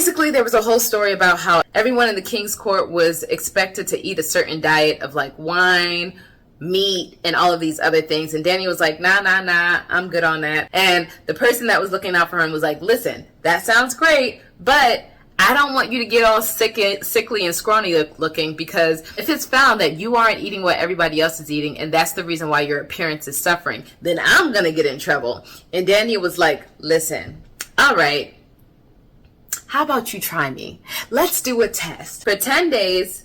basically, there was a whole story about how everyone in the king's court was expected to eat a certain diet of like wine, meat, and all of these other things. And Daniel was like, nah, I'm good on that. And the person that was looking out for him was like, listen, that sounds great, but I don't want you to get all sickly and scrawny looking, because if it's found that you aren't eating what everybody else is eating, and that's the reason why your appearance is suffering, then I'm going to get in trouble. And Daniel was like, listen, all right, how about you try me? Let's do a test. For 10 days,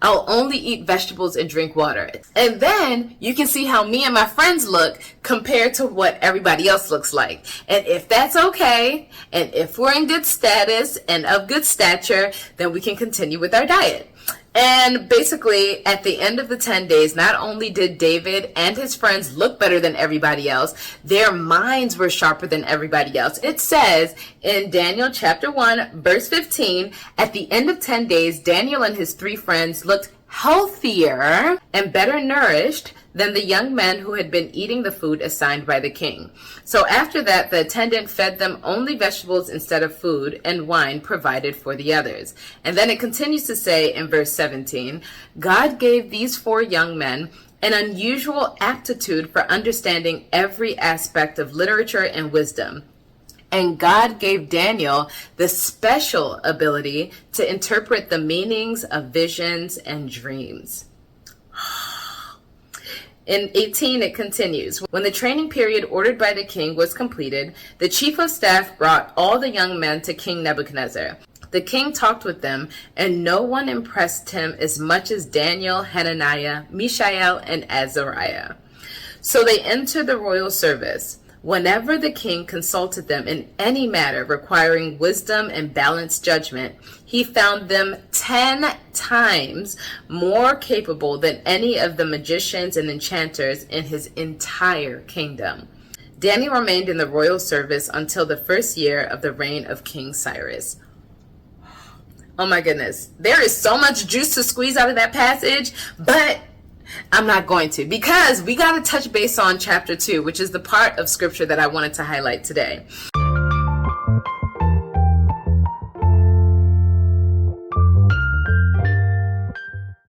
I'll only eat vegetables and drink water. And then you can see how me and my friends look compared to what everybody else looks like. And if that's okay, and if we're in good status and of good stature, then we can continue with our diet. And basically, at the end of the 10 days, not only did David and his friends look better than everybody else, their minds were sharper than everybody else. It says in Daniel chapter 1, verse 15, at the end of 10 days, Daniel and his 3 friends looked healthier and better nourished than the young men who had been eating the food assigned by the king. So after that, the attendant fed them only vegetables instead of food, and wine provided for the others. And then it continues to say in verse 17, God gave these 4 young men an unusual aptitude for understanding every aspect of literature and wisdom. And God gave Daniel the special ability to interpret the meanings of visions and dreams. In 18, it continues. When the training period ordered by the king was completed, the chief of staff brought all the young men to King Nebuchadnezzar. The king talked with them, and no one impressed him as much as Daniel, Hananiah, Mishael, and Azariah. So they entered the royal service. Whenever the king consulted them in any matter requiring wisdom and balanced judgment, he found them 10 times more capable than any of the magicians and enchanters in his entire kingdom. Daniel remained in the royal service until the first year of the reign of King Cyrus. Oh my goodness. There is so much juice to squeeze out of that passage, but I'm not going to, because we got to touch base on chapter 2, which is the part of scripture that I wanted to highlight today.